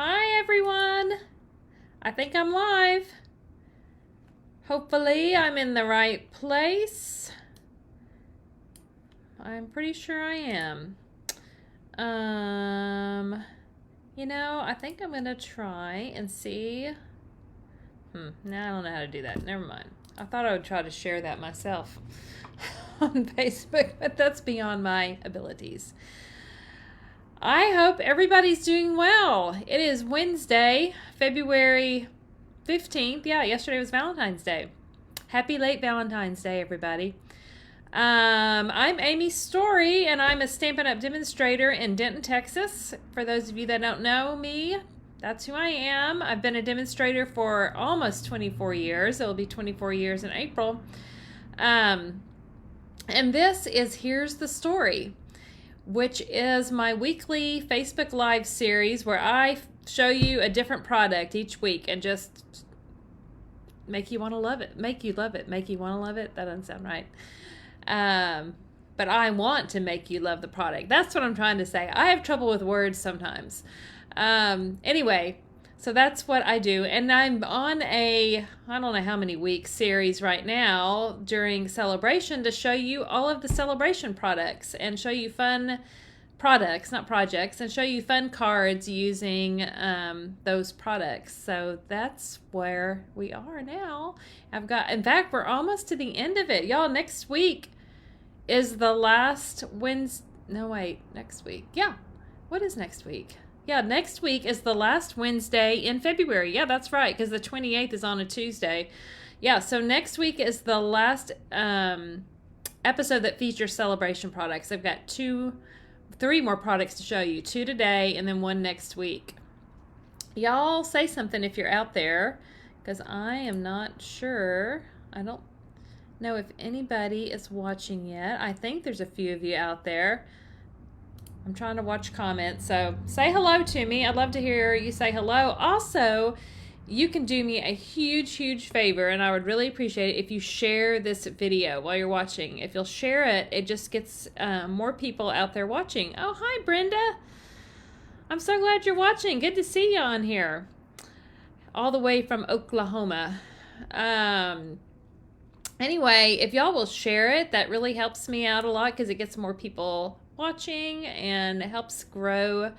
Hi everyone! I think I'm live. Hopefully I'm in the right place. I'm pretty sure I am. I think I'm gonna try and see. Now I don't know how to do that. Never mind. I thought I would try to share that myself on Facebook, but that's beyond my abilities. I hope everybody's doing well. It is Wednesday, February 15th. Yeah, yesterday was Valentine's Day. Happy late Valentine's Day, everybody. I'm Amy Storrie, and I'm a Stampin' Up! Demonstrator in Denton, Texas. For those of you that don't know me, that's who I am. I've been a demonstrator for almost 24 years. It'll be 24 years in April. And this is Here's the Story, which is my weekly Facebook Live series where I show you a different product each week and just make you want to love it. Make you love it. Make you want to love it. That doesn't sound right. But I want to make you love the product. That's what I'm trying to say. I have trouble with words sometimes. Anyway, so that's what I do. And I'm on I don't know how many weeks series right now during Sale-a-Bration to show you all of the Sale-a-Bration products and show you fun products, not projects, and show you fun cards using those products. So that's where we are now. In fact, we're almost to the end of it. Y'all, next week is the last Wednesday. No, wait, next week. Yeah. What is next week? Yeah, next week is the last Wednesday in February. Yeah, that's right, because the 28th is on a Tuesday. Yeah, so next week is the last episode that features Sale-a-Bration products. I've got 3 more products to show you. 2 today and then 1 next week. Y'all say something if you're out there, because I am not sure. I don't know if anybody is watching yet. I think there's a few of you out there. I'm trying to watch comments, so say hello to me. I'd love to hear you say hello. Also, you can do me a huge, huge favor, and I would really appreciate it if you share this video while you're watching. If you'll share it, it just gets more people out there watching. Oh, hi, Brenda. I'm so glad you're watching. Good to see you on here. All the way from Oklahoma. Anyway, if y'all will share it, that really helps me out a lot because it gets more people watching and helps grow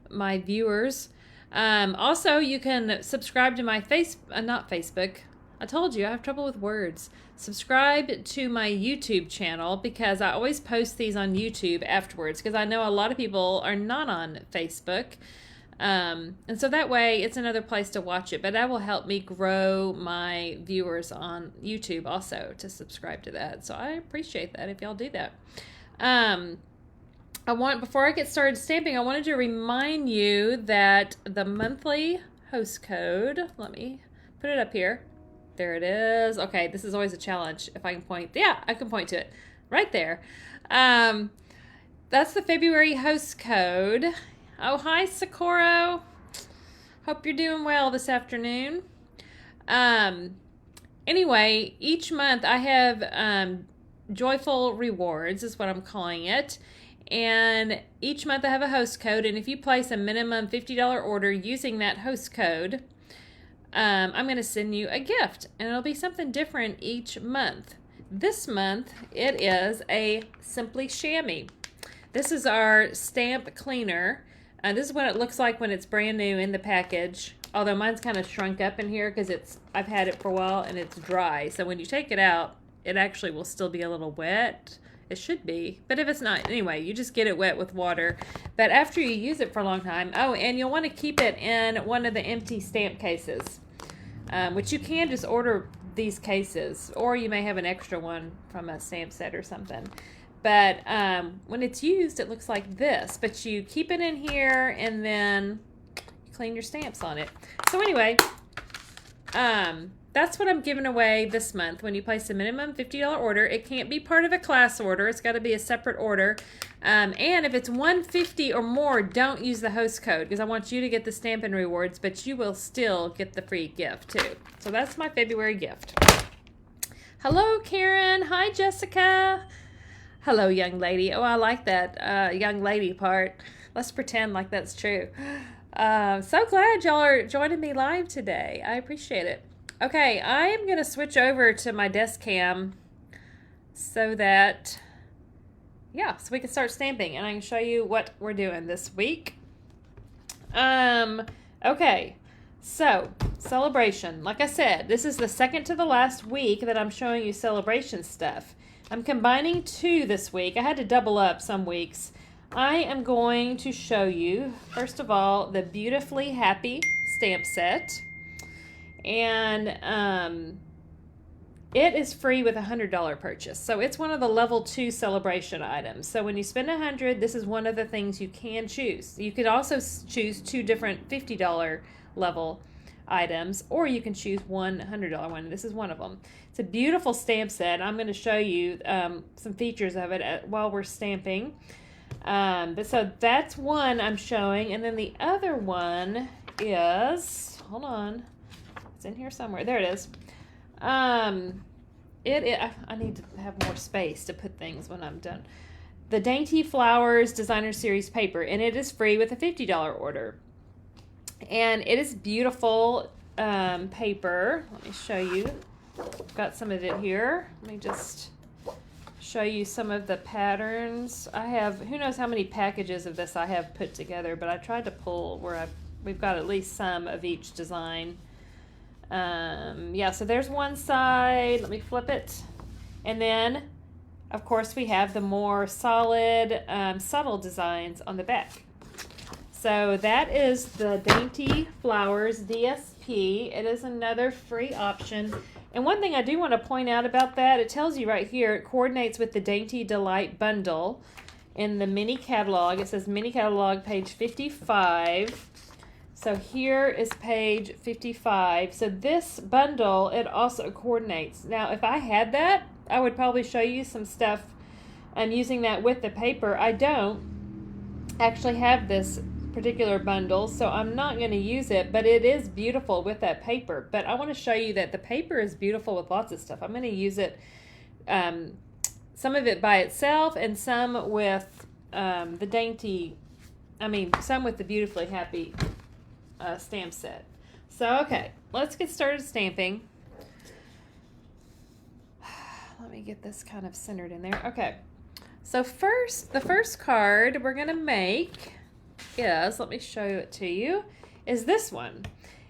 my viewers. Also, you can subscribe to my not Facebook. I told you I have trouble with words. Subscribe to my YouTube channel because I always post these on YouTube afterwards because I know a lot of people are not on Facebook. And so that way it's another place to watch it, but that will help me grow my viewers on YouTube also to subscribe to that. So I appreciate that if y'all do that. Before I get started stamping, I wanted to remind you that the monthly host code, let me put it up here. There it is. Okay, this is always a challenge if I can point. Yeah, I can point to it right there. That's the February host code. Oh, hi, Socorro. Hope you're doing well this afternoon. Anyway, each month I have joyful rewards is what I'm calling it. And each month I have a host code, and if you place a minimum $50 order using that host code, I'm going to send you a gift, and it'll be something different each month. This month, it is a Simply Chamois. This is our stamp cleaner. This is what it looks like when it's brand new in the package, although mine's kind of shrunk up in here because I've had it for a while and it's dry. So when you take it out, it actually will still be a little wet. It should be, but if it's not, anyway, you just get it wet with water. But after you use it for a long time, and you'll want to keep it in one of the empty stamp cases, which you can just order these cases, or you may have an extra one from a stamp set or something. But when it's used, it looks like this. But you keep it in here, and then you clean your stamps on it. So anyway, that's what I'm giving away this month. When you place a minimum $50 order, it can't be part of a class order. It's got to be a separate order. And if it's $150 or more, don't use the host code because I want you to get the Stampin' Rewards, but you will still get the free gift too. So that's my February gift. Hello, Karen. Hi, Jessica. Hello, young lady. Oh, I like that young lady part. Let's pretend like that's true. So glad y'all are joining me live today. I appreciate it. Okay, I am going to switch over to my desk cam so that, so we can start stamping and I can show you what we're doing this week. Okay, so celebration. Like I said, this is the second to the last week that I'm showing you celebration stuff. I'm combining two this week. I had to double up some weeks. I am going to show you, first of all, the Beautifully Happy stamp set. And it is free with a $100 purchase. So it's one of the level 2 celebration items. So when you spend $100, this is one of the things you can choose. You could also choose two different $50 level items, or you can choose one $100 one. This is one of them. It's a beautiful stamp set. I'm going to show you some features of it while we're stamping. So that's one I'm showing. And then the other one is, hold on. It's in here somewhere. There it is. I need to have more space to put things when I'm done. The Dainty Flowers Designer Series paper, and it is free with a $50 order. And it is beautiful paper. Let me show you. I've got some of it here. Let me just show you some of the patterns. I have, who knows how many packages of this I have put together, but I tried to pull where we've got at least some of each design. So there's one side. Let me flip it. And then, of course, we have the more solid, subtle designs on the back. So that is the Dainty Flowers DSP. It is another free option. And one thing I do want to point out about that, it tells you right here, it coordinates with the Dainty Delight bundle in the mini catalog. It says mini catalog, page 55. So here is page 55. So this bundle, it also coordinates. Now, if I had that, I would probably show you some stuff. I'm using that with the paper. I don't actually have this particular bundle, so I'm not going to use it, but it is beautiful with that paper. But I want to show you that the paper is beautiful with lots of stuff. I'm going to use it, some of it by itself and some with some with the Beautifully Happy stamp set. So, okay, let's get started stamping. Let me get this kind of centered in there. Okay, so the first card we're going to make is, let me show it to you, is this one.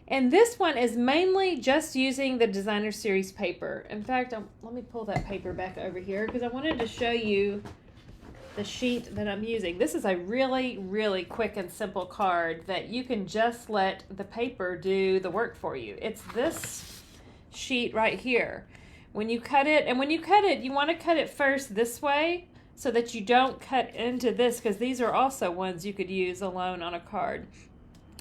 And this one is mainly just using the Designer Series paper. In fact, let me pull that paper back over here because I wanted to show you the sheet that I'm using. This is a really, really quick and simple card that you can just let the paper do the work for you. It's this sheet right here. When you cut it, you want to cut it first this way so that you don't cut into this, because these are also ones you could use alone on a card.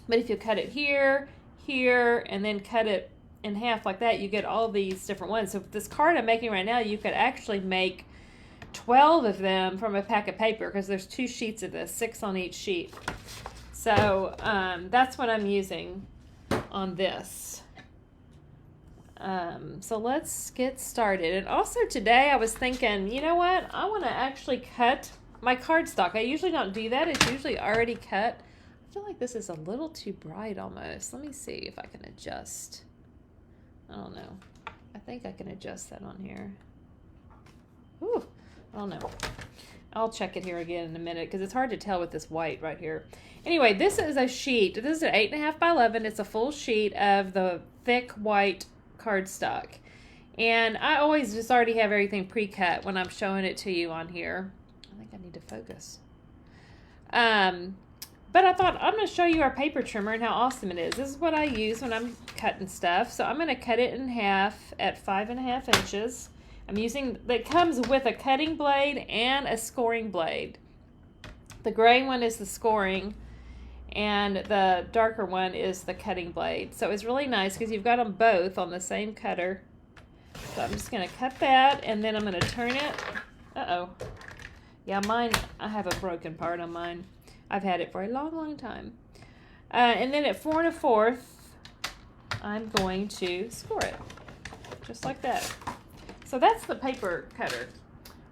But if you cut it here, here, and then cut it in half like that, you get all these different ones. So this card I'm making right now, you could actually make 12 of them from a pack of paper, because there's 2 sheets of this, 6 on each sheet. So that's what I'm using on this. So let's get started. And also today I was thinking, you know what? I want to actually cut my cardstock. I usually don't do that. It's usually already cut. I feel like this is a little too bright almost. Let me see if I can adjust. I don't know. I think I can adjust that on here. Ooh. I don't know. I'll check it here again in a minute because it's hard to tell with this white right here. Anyway, this is a sheet. This is an 8.5 by 11. It's a full sheet of the thick white cardstock. And I always just already have everything pre-cut when I'm showing it to you on here. I think I need to focus. But I thought I'm going to show you our paper trimmer and how awesome it is. This is what I use when I'm cutting stuff. So I'm going to cut it in half at 5.5 inches. I'm using, that comes with a cutting blade and a scoring blade. The gray one is the scoring and the darker one is the cutting blade. So it's really nice because you've got them both on the same cutter. So I'm just going to cut that and then I'm going to turn it. Uh-oh. Yeah, mine, I have a broken part on mine. I've had it for a long, long time. And then at 4 1/4, I'm going to score it. Just like that. So that's the paper cutter.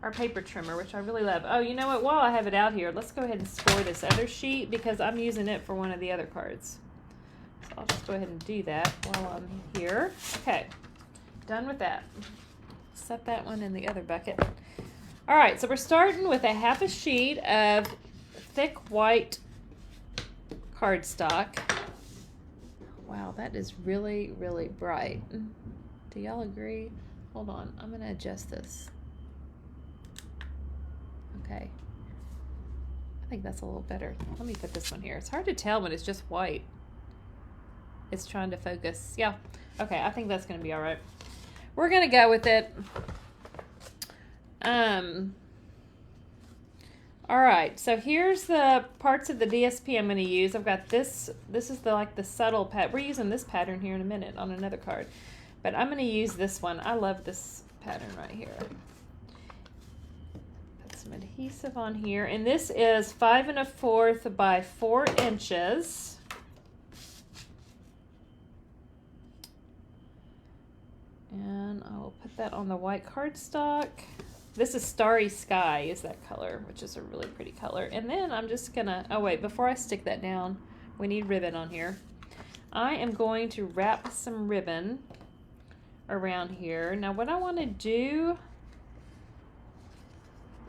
our paper trimmer, which I really love. Oh, you know what? While I have it out here, let's go ahead and score this other sheet because I'm using it for one of the other cards. So I'll just go ahead and do that while I'm here. Okay, done with that. Set that one in the other bucket. All right, so we're starting with a half a sheet of thick white cardstock. Wow, that is really, really bright. Do y'all agree? Hold on, I'm gonna adjust this. Okay. I think that's a little better. Let me put this one here. It's hard to tell when it's just white. It's trying to focus. Yeah. Okay, I think that's gonna be all right. We're gonna go with it. All right, so here's the parts of the DSP I'm going to use. I've got this. This is the subtle pattern. We're using this pattern here in a minute on another card, but I'm going to use this one. I love this pattern right here. Put some adhesive on here, and this is 5 1/4 by 4 inches. And I will put that on the white cardstock. This is Starry Sky is that color, which is a really pretty color. And then I'm just gonna, oh wait, before I stick that down, we need ribbon on here. I am going to wrap some ribbon around here. Now what I wanna do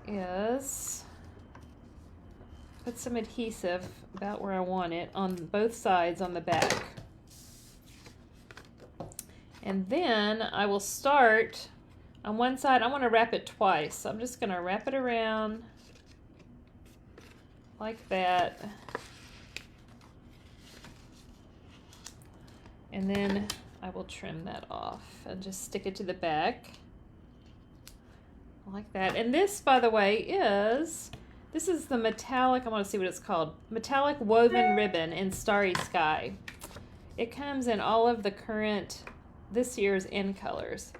is put some adhesive about where I want it on both sides on the back. And then I will start on one side. I want to wrap it twice. So I'm just going to wrap it around like that. And then I will trim that off and just stick it to the back like that. And this, by the way, this is the metallic, I want to see what it's called, metallic woven ribbon in Starry Sky. It comes in all of the current this year's in colors.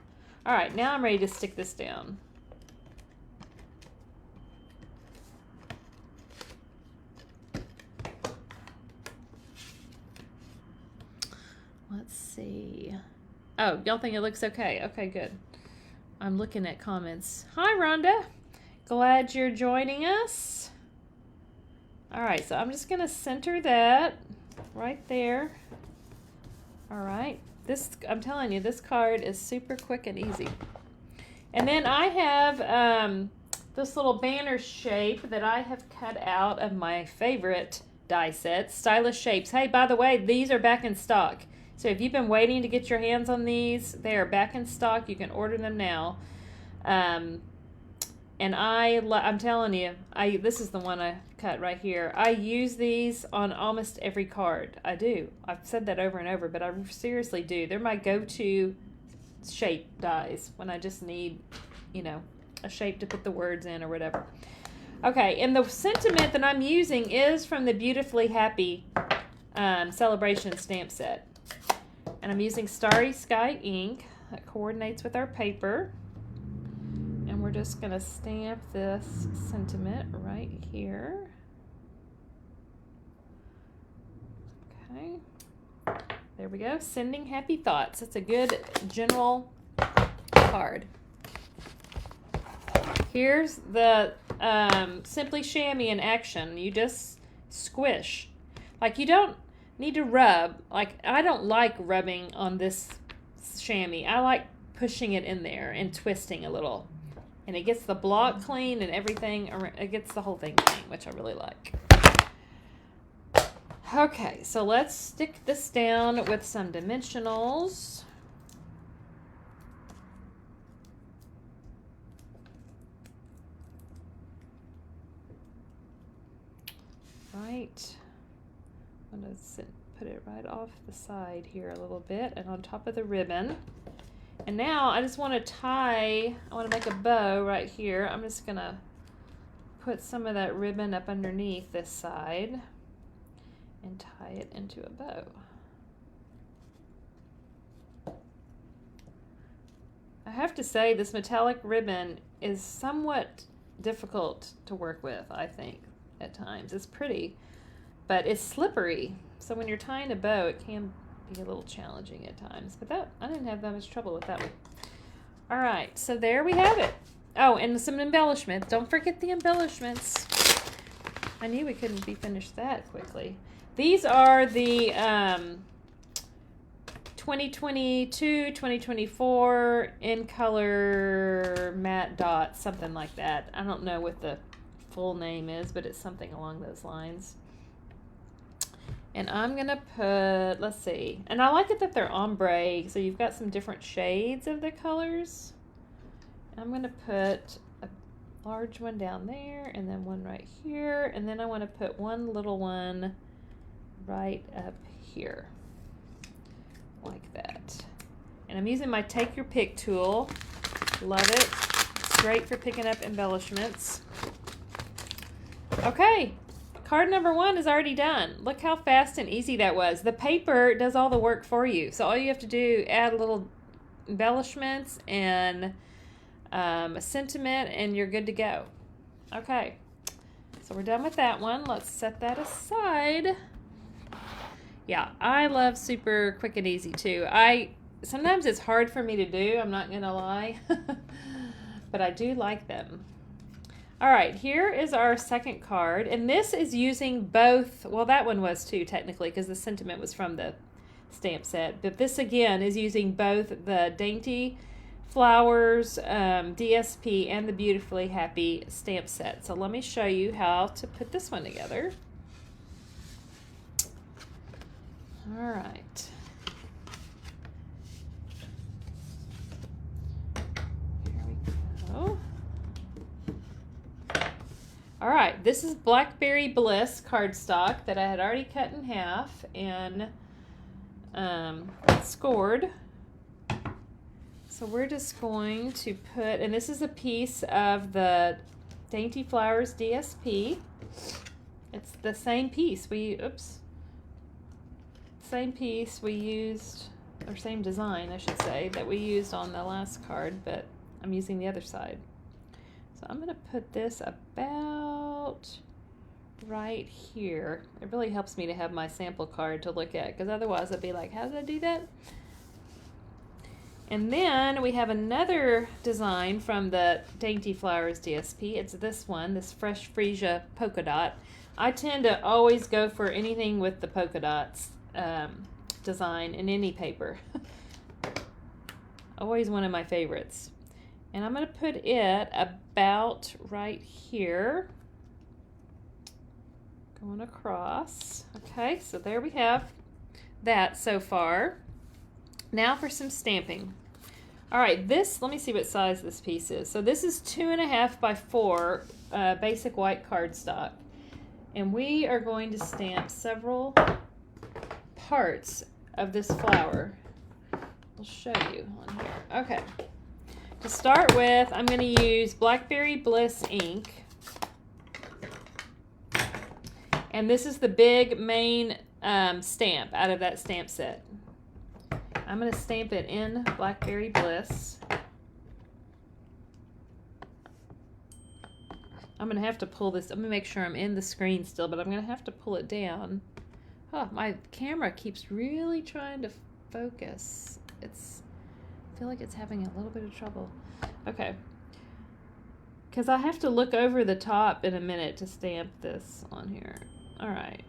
All right, now I'm ready to stick this down. Let's see. Oh, y'all think it looks okay? Okay, good. I'm looking at comments. Hi, Rhonda. Glad you're joining us. All right, so I'm just gonna center that right there. All right. This, I'm telling you, this card is super quick and easy. And then I have this little banner shape that I have cut out of my favorite die set, Stylish Shapes. Hey, by the way, these are back in stock. So if you've been waiting to get your hands on these, they are back in stock. You can order them now. And I'm telling you, this is the one I cut right here. I use these on almost every card. I do. I've said that over and over, but I seriously do. They're my go-to shape dies when I just need, you know, a shape to put the words in or whatever. Okay, and the sentiment that I'm using is from the Beautifully Happy Sale-a-Bration stamp set. And I'm using Starry Sky ink that coordinates with our paper. And we're just going to stamp this sentiment right here. Okay. There we go. Sending happy thoughts. It's a good general card. Here's the Simply Chamois in action. You just squish. Like, you don't need to rub. Like, I don't like rubbing on this chamois. I like pushing it in there and twisting a little. And it gets the block clean and everything. It gets the whole thing clean, which I really like. Okay, so let's stick this down with some dimensionals. Right. I'm going to put it right off the side here a little bit and on top of the ribbon. And now I just want to tie, I want to make a bow right here. I'm just going to put some of that ribbon up underneath this side and tie it into a bow. I have to say this metallic ribbon is somewhat difficult to work with, I think, at times. It's pretty, but it's slippery. So when you're tying a bow, it can be a little challenging at times, but I didn't have that much trouble with that one. All right, so there we have it. Oh, and some embellishments. Don't forget the embellishments. I knew we couldn't be finished that quickly. These are the 2022, 2024 in color matte dots, something like that. I don't know what the full name is, but it's something along those lines. And I'm going to put, let's see. And I like it that they're ombre, so you've got some different shades of the colors. I'm going to put a large one down there, and then one right here, and then I want to put one little one right up here, like that. And I'm using my Take Your Pick tool. Love it. It's great for picking up embellishments. Okay, card number 1 is already done. Look how fast and easy that was. The paper does all the work for you, so all you have to do, add little embellishments and a sentiment, and you're good to go. Okay, so we're done with that one. Let's set that aside. Yeah, I love super quick and easy too. Sometimes it's hard for me to do, I'm not gonna lie, but I do like them. All right, here is our second card, and this is using both, well, that one was too technically because the sentiment was from the stamp set, but this again is using both the Dainty Flowers DSP and the Beautifully Happy stamp set. So let me show you how to put this one together. All right. Here we go. All right, this is Blackberry Bliss cardstock that I had already cut in half and scored. So we're just going to put, and this is a piece of the Dainty Flowers DSP. It's the same piece same piece we used, or same design, I should say, that we used on the last card, but I'm using the other side. So I'm going to put this about right here. It really helps me to have my sample card to look at, because otherwise I'd be like, how did I do that? And then we have another design from the Dainty Flowers DSP. It's this one, this Fresh Freesia polka dot. I tend to always go for anything with the polka dots design in any paper. Always one of my favorites. And I'm going to put it about right here, going across. Okay, so there we have that so far. Now for some stamping. All right, this, let me see what size this piece is. So this is 2.5 by 4 basic white cardstock. And we are going to stamp several parts of this flower. I'll show you on here. Okay. To start with, I'm going to use Blackberry Bliss ink. And this is the big main stamp out of that stamp set. I'm going to stamp it in Blackberry Bliss. I'm going to have to pull this. I'm going to make sure I'm in the screen still, but I'm going to have to pull it down. Oh, my camera keeps really trying to focus. I feel like it's having a little bit of trouble. Okay. Because I have to look over the top in a minute to stamp this on here. All right.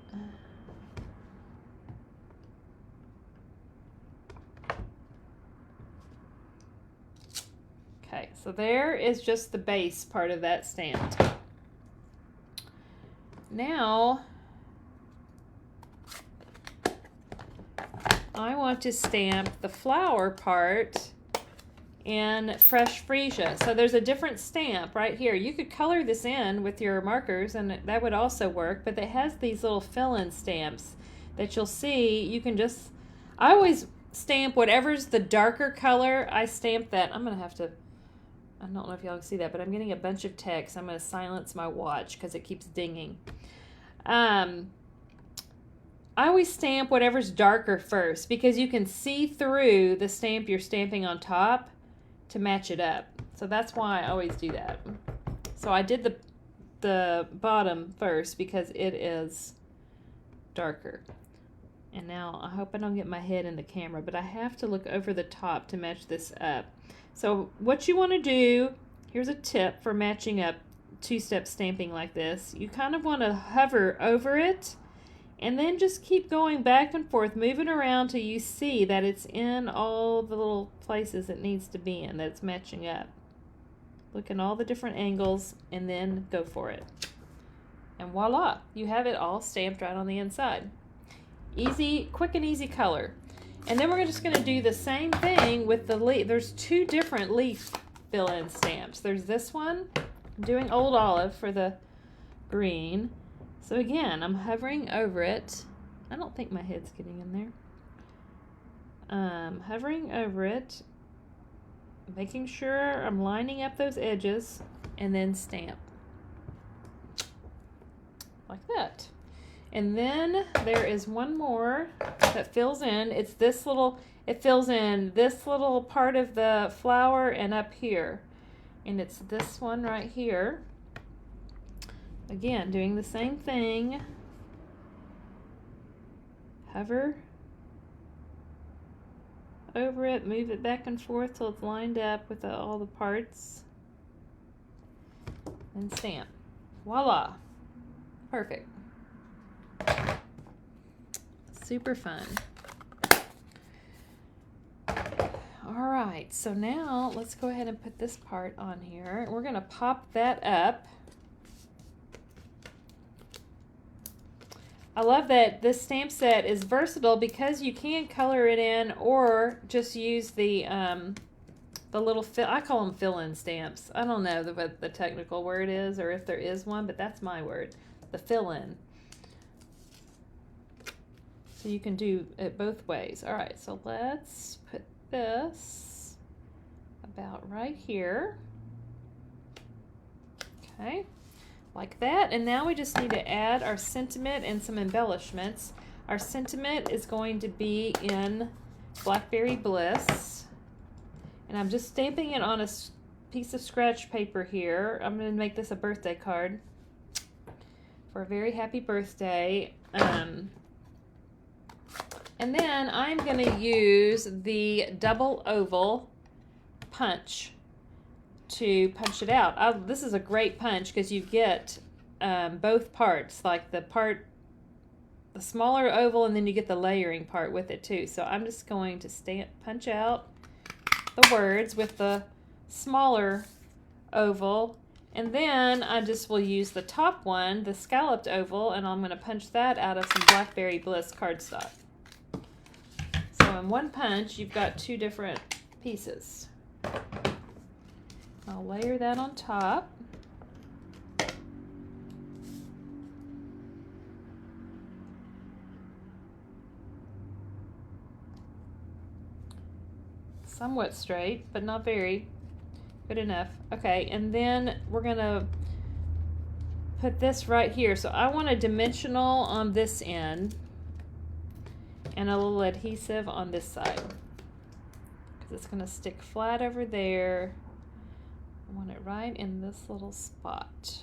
Okay, so there is just the base part of that stamped. Now, I want to stamp the flower part in Fresh Freesia. So there's a different stamp right here. You could color this in with your markers and that would also work, but it has these little fill-in stamps that you'll see. You can just, I always stamp whatever's the darker color, I stamp that. I'm going to have to, I don't know if y'all can see that, but I'm getting a bunch of text. I'm going to silence my watch because it keeps dinging. I always stamp whatever's darker first because you can see through the stamp you're stamping on top to match it up. So that's why I always do that. So I did the bottom first because it is darker. And now I hope I don't get my head in the camera, but I have to look over the top to match this up. So what you want to do, here's a tip for matching up two-step stamping like this. You kind of want to hover over it and then just keep going back and forth, moving around till you see that it's in all the little places it needs to be in, that it's matching up. Look in all the different angles and then go for it. And voila, you have it all stamped right on the inside. Easy, quick and easy color. And then we're just going to do the same thing with the leaf. There's two different leaf fill-in stamps. There's this one. I'm doing Old Olive for the green. So again, I'm hovering over it. I don't think my head's getting in there. Hovering over it, making sure I'm lining up those edges, and then stamp. Like that. And then there is one more that fills in. It's this little, it fills in this little part of the flower and up here. And it's this one right here. Again, doing the same thing. Hover over it, move it back and forth till it's lined up with all the parts. And stamp. Voila. Perfect. Super fun. All right, so now let's go ahead and put this part on here. We're gonna pop that up. I love that this stamp set is versatile because you can color it in or just use the little I call them fill-in stamps. I don't know what the technical word is or if there is one, but that's my word, the fill-in. So you can do it both ways. All right, so let's put this about right here. Okay, like that. And now we just need to add our sentiment and some embellishments. Our sentiment is going to be in Blackberry Bliss. And I'm just stamping it on a piece of scratch paper here. I'm going to make this a birthday card for a very happy birthday. And then I'm going to use the double oval punch to punch it out. This is a great punch because you get both parts, like the smaller oval, and then you get the layering part with it too. So I'm just going to punch out the words with the smaller oval, and then I just will use the top one, the scalloped oval, and I'm going to punch that out of some Blackberry Bliss cardstock. So in one punch, you've got two different pieces. I'll layer that on top. Somewhat straight, but not very. Good enough. Okay, and then we're going to put this right here. So I want a dimensional on this end and a little adhesive on this side because it's going to stick flat over there. I want it right in this little spot.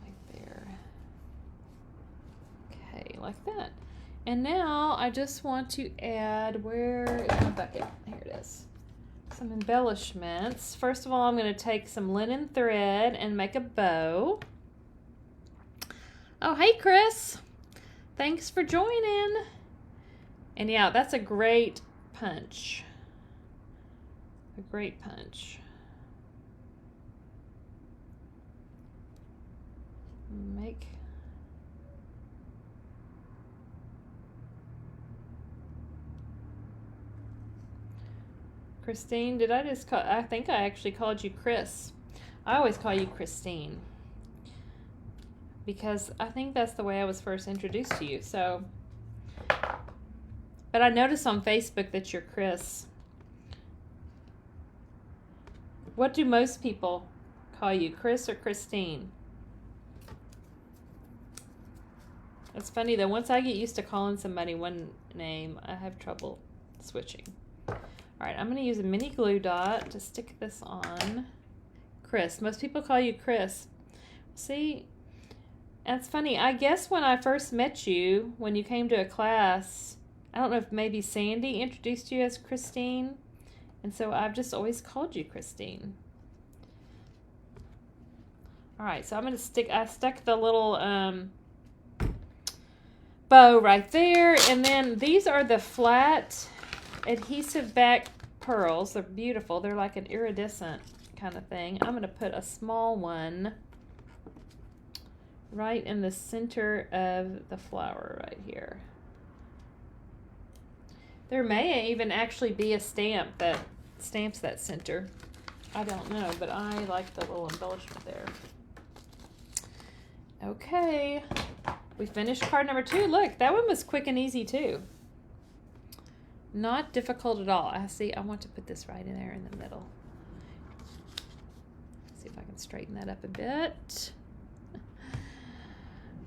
Right there. Okay, like that. And now I just want to add, where is my bucket? Here it is. Some embellishments. First of all, I'm going to take some linen thread and make a bow. Oh, hey, Chris. Thanks for joining. And yeah, that's a great punch. A great punch. Make Christine, did I just call? I think I actually called you Chris. I always call you Christine because I think that's the way I was first introduced to you. So, but I noticed on Facebook that you're Chris. What do most people call you, Chris or Christine? It's funny that once I get used to calling somebody one name, I have trouble switching. All right, I'm going to use a mini glue dot to stick this on. Chris. Most people call you Chris. See, that's funny. I guess when I first met you, when you came to a class, I don't know if maybe Sandy introduced you as Christine, And so I've just always called you Christine. All right, so I'm going to I stuck the little bow right there. And then these are the flat adhesive back pearls. They're beautiful. They're like an iridescent kind of thing. I'm going to put a small one right in the center of the flower right here. There may even actually be a stamp that stamps that center. I don't know, but I like the little embellishment there. Okay, we finished card number 2. Look, that one was quick and easy too. Not difficult at all. I see, I want to put this right in there in the middle. See if I can straighten that up a bit.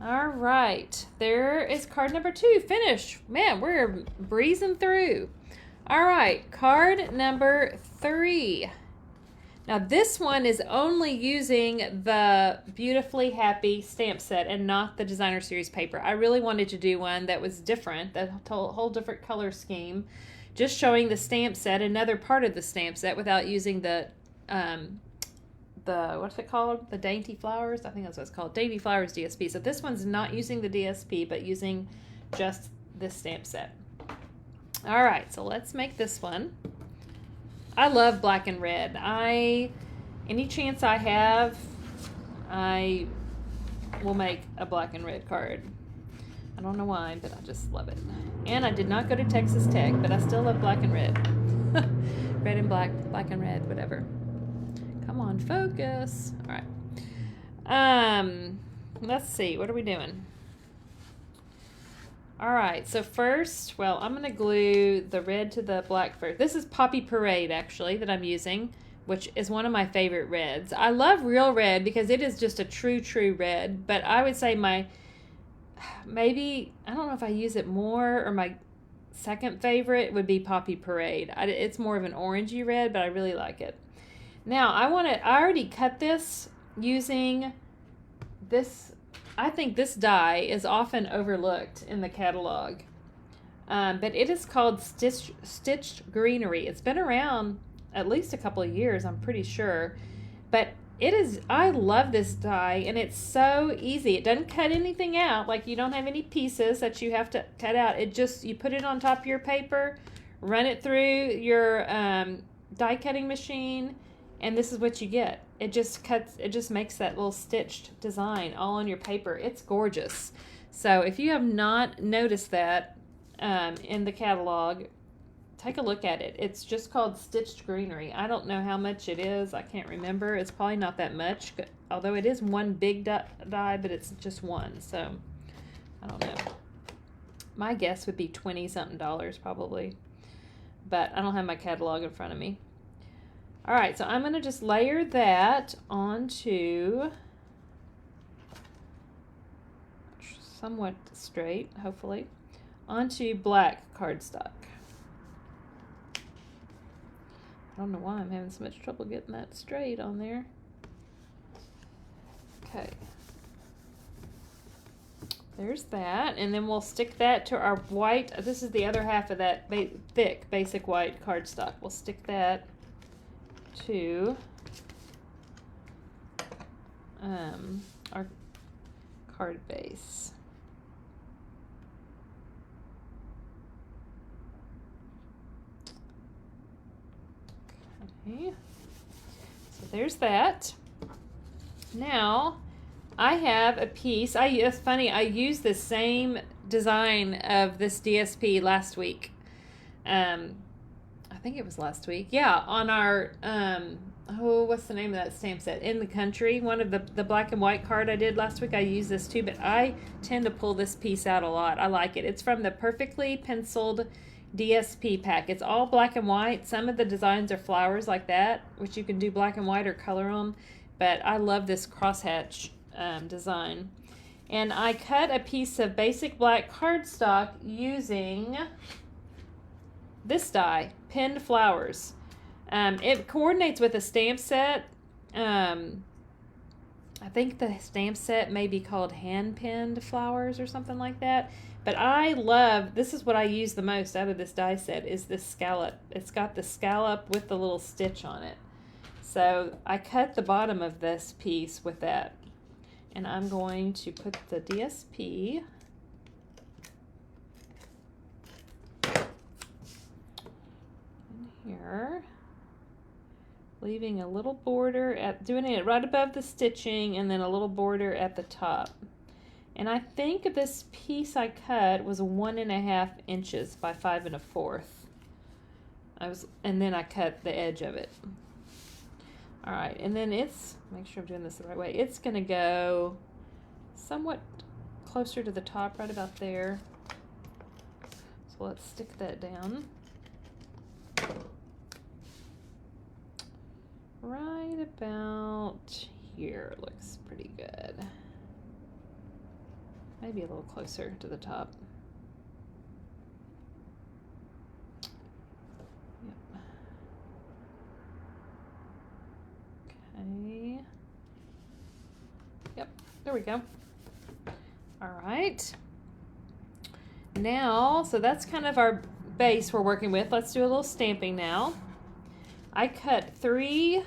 All right, there is card number 2, finished. Man, we're breezing through. All right, card number 3. Now this one is only using the Beautifully Happy stamp set and not the designer series paper. I really wanted to do one that was different, that whole different color scheme, just showing the stamp set, another part of the stamp set without using the what's it called? The Dainty Flowers? I think that's what it's called. Dainty Flowers DSP. So this one's not using the DSP, but using just this stamp set. All right, so let's make this one. I love black and red. Any chance I have, I will make a black and red card. I don't know why, but I just love it. And I did not go to Texas Tech, but I still love black and red. Red and black, black and red, whatever. Come on, focus. All right. Let's see. What are we doing? All right. So first, well, I'm going to glue the red to the black first. This is Poppy Parade, actually, that I'm using, which is one of my favorite reds. I love real red because it is just a true red. But I would say maybe, I don't know if I use it more, or my second favorite would be Poppy Parade. It's more of an orangey red, but I really like it. Now, I already cut this using this. I think this die is often overlooked in the catalog, but it is called Stitched Greenery. It's been around at least a couple of years, I'm pretty sure, but I love this die, and it's so easy. It doesn't cut anything out. Like, you don't have any pieces that you have to cut out. You put it on top of your paper, run it through your die cutting machine, and this is what you get. It just makes that little stitched design all on your paper. It's gorgeous. So if you have not noticed that in the catalog, take a look at it. It's just called Stitched Greenery. I don't know how much it is. I can't remember. It's probably not that much, although it is one big die, but it's just one. So I don't know. My guess would be $20-something probably, but I don't have my catalog in front of me. All right, so I'm going to just layer that onto somewhat straight, hopefully, onto black cardstock. I don't know why I'm having so much trouble getting that straight on there. Okay. There's that, and then we'll stick that to our white. This is the other half of that thick basic white cardstock. We'll stick that to our card base. Okay, so there's that. Now I have a piece. It's funny, I used the same design of this DSP last week. I think it was last week. Yeah, on our, what's the name of that stamp set? In the Country. One of the black and white card I did last week, I used this too, but I tend to pull this piece out a lot. I like it. It's from the Perfectly Penciled DSP pack. It's all black and white. Some of the designs are flowers like that, which you can do black and white or color them, but I love this crosshatch design. And I cut a piece of basic black cardstock using this die, Pinned Flowers. It coordinates with a stamp set. I I think the stamp set may be called hand pinned flowers or something like that. But I love, this is what I use the most out of this die set, is this scallop. It's got the scallop with the little stitch on it. So I cut the bottom of this piece with that. And I'm going to put the DSP in here, leaving a little border at, doing it right above the stitching, and then a little border at the top. And I think this piece I cut was 1.5 inches by 5 1/4. And then I cut the edge of it. All right, and then it's, make sure I'm doing this the right way. It's gonna go somewhat closer to the top, right about there. So let's stick that down. Right about here looks pretty good. Maybe a little closer to the top. Yep. Okay. Yep, there we go. All right. Now, so that's kind of our base we're working with. Let's do a little stamping now. I cut 3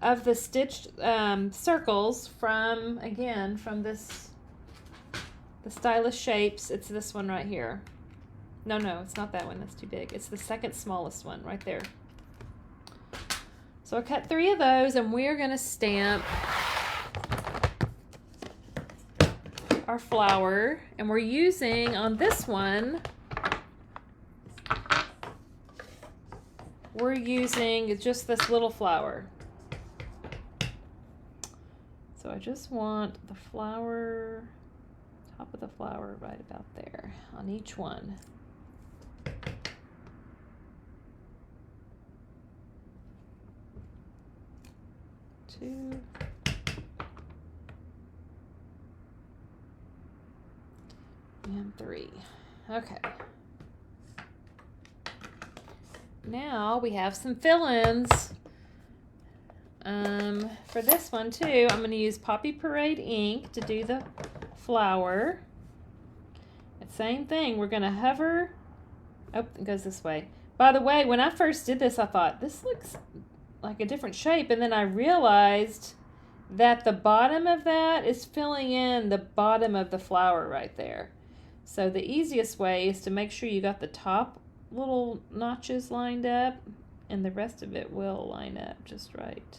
of the stitched circles from, again, from this, the Stylish Shapes. It's this one right here. No, it's not that one. That's too big. It's the second smallest one right there. So I cut 3 of those, and we're going to stamp our flower. And we're using, on this one, we're using just this little flower. So I just want the flower, top of the flower right about there on each one. Two. And 3. Okay. Now we have some fill-ins. For this one too, I'm going to use Poppy Parade ink to do the flower. And same thing, we're going to hover. Oh, it goes this way. By the way, when I first did this, I thought, this looks like a different shape. And then I realized that the bottom of that is filling in the bottom of the flower right there. So the easiest way is to make sure you got the top little notches lined up, and the rest of it will line up just right.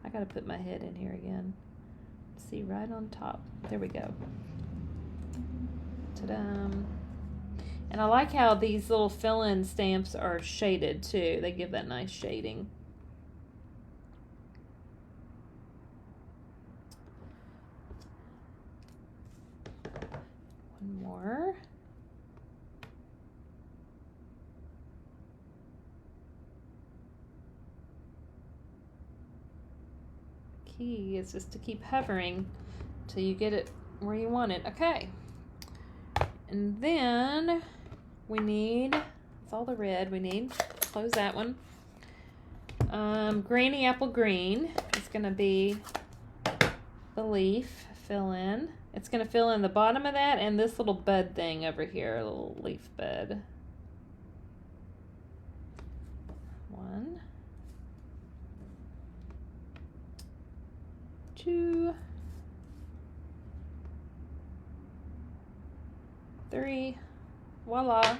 I gotta put my head in here again. See, right on top. There we go. Ta-da! And I like how these little fill-in stamps are shaded too. They give that nice shading. One more. Key is just to keep hovering till you get it where you want it. Okay. And then we need, that's all the red we need. Close that one. Granny Apple Green is going to be the leaf fill in. It's going to fill in the bottom of that and this little bud thing over here, a little leaf bud. 1, 2, 3, voila.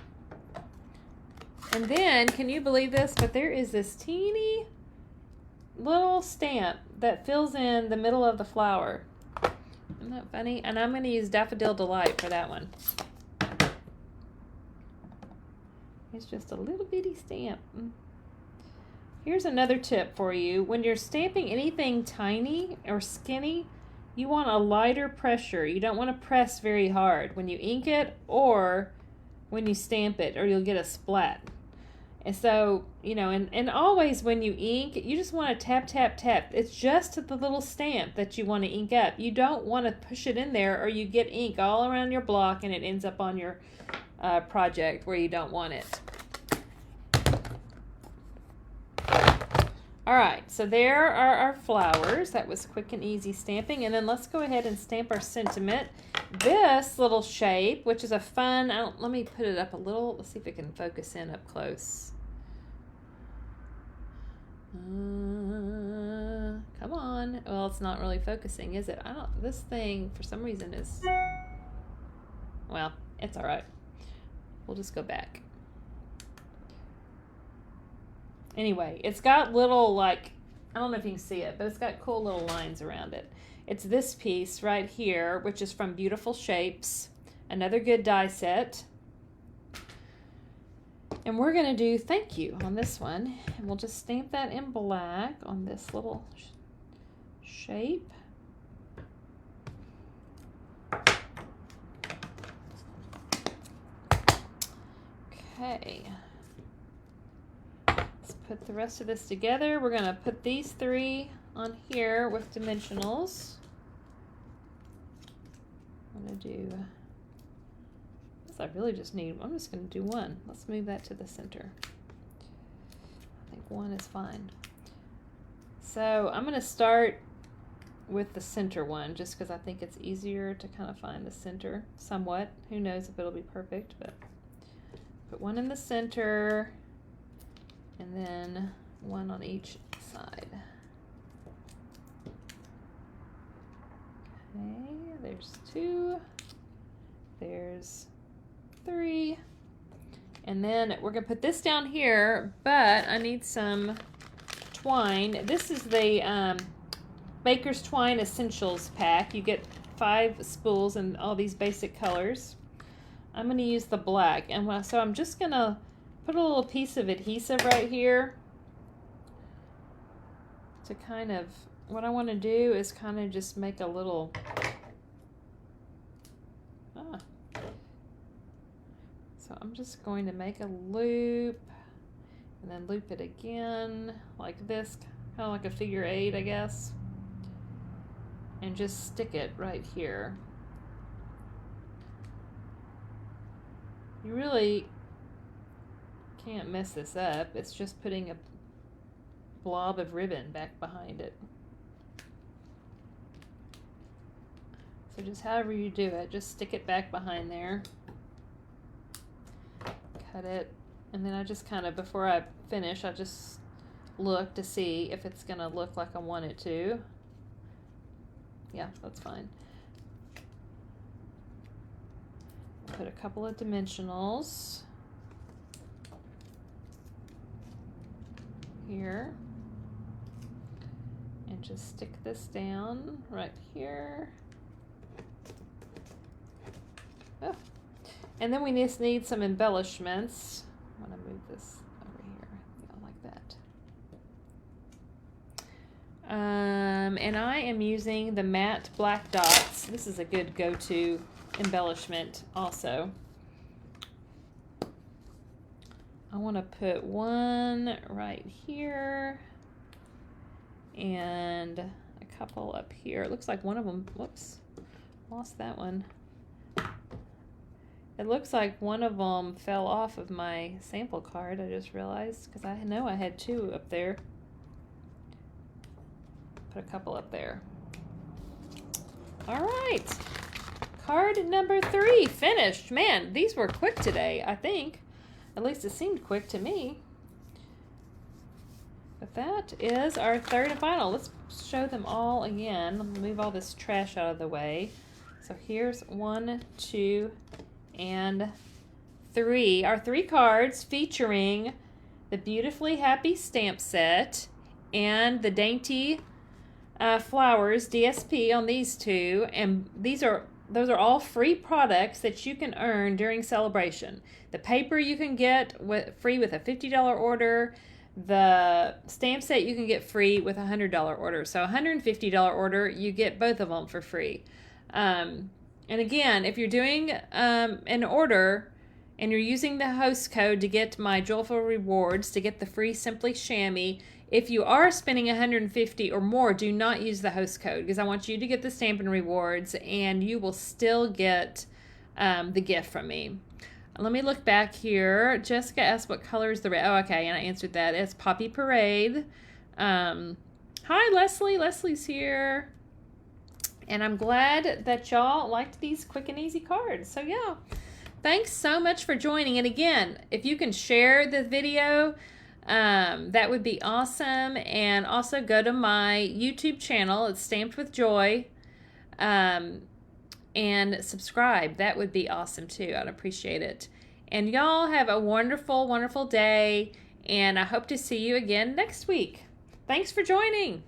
And then, can you believe this? But there is this teeny little stamp that fills in the middle of the flower. Isn't that funny? And I'm going to use Daffodil Delight for that one. It's just a little bitty stamp. Here's another tip for you. When you're stamping anything tiny or skinny, you want a lighter pressure. You don't want to press very hard when you ink it or when you stamp it, or you'll get a splat. And so, you know, and always when you ink, you just want to tap, tap, tap. It's just the little stamp that you want to ink up. You don't want to push it in there, or you get ink all around your block and it ends up on your project where you don't want it. All right, so there are our flowers. That was quick and easy stamping. And then let's go ahead and stamp our sentiment. This little shape, which is a fun, let me put it up a little. Let's see if it can focus in up close. Come on. Well, it's not really focusing, is it? This thing, for some reason, is, well, it's all right. We'll just go back. Anyway, it's got little, like, I don't know if you can see it, but it's got cool little lines around it. It's this piece right here, which is from Beautiful Shapes, another good die set. And we're going to do thank you on this one. And we'll just stamp that in black on this little shape. Okay. Let's put the rest of this together. We're going to put these three on here with dimensionals. I'm going to do, I really just need, I'm just going to do one. Let's move that to the center. I think one is fine. So I'm going to start with the center one just because I think it's easier to kind of find the center somewhat. Who knows if it'll be perfect, but put one in the center and then one on each side. Okay, there's two, there's three, and then we're gonna put this down here, but I need some twine. This is the Baker's Twine Essentials pack. You get 5 spools in all these basic colors. I'm gonna use the black, and so I'm just gonna put a little piece of adhesive right here to kind of, what I want to do is kind of just make a little, so I'm just going to make a loop and then loop it again like this, kind of like a figure 8, I guess, and just stick it right here. You really can't mess this up. It's just putting a blob of ribbon back behind it. So just however you do it, just stick it back behind there. Cut it. And then I just kind of, before I finish, I just look to see if it's going to look like I want it to. Yeah, that's fine. Put a couple of dimensionals here. And just stick this down right here. Oh. And then we just need some embellishments. I'm going to move this over here. Yeah, like that. And I am using the matte black dots. This is a good go-to embellishment also. I want to put one right here and a couple up here. It looks like one of them, whoops, lost that one. It looks like one of them fell off of my sample card, I just realized, because I know I had 2 up there. Put a couple up there. All right, card number 3 finished. Man, these were quick today, I think. At least it seemed quick to me. But that is our third and final. Let's show them all again. Let me move all this trash out of the way. So here's 1, 2, and 3. Our 3 cards featuring the Beautifully Happy stamp set and the Dainty flowers DSP on these 2. And those are all free products that you can earn during Sale-a-Bration. The paper you can get free with a $50 order. The stamp set you can get free with a $100 order. So $150 order, you get both of them for free. And again, if you're doing an order and you're using the host code to get my Joyful Rewards, to get the free Simply Chamois, if you are spending $150 or more, do not use the host code, because I want you to get the Stampin' Rewards and you will still get the gift from me. Let me look back here. Jessica asked what color is the red. Oh, okay, and I answered that. It's Poppy Parade. Hi, Leslie. Leslie's here. And I'm glad that y'all liked these quick and easy cards. So yeah, thanks so much for joining. And again, if you can share the video, that would be awesome. And also go to my YouTube channel. It's Stamped with Joy. And subscribe. That would be awesome too. I'd appreciate it. And y'all have a wonderful, wonderful day. And I hope to see you again next week. Thanks for joining.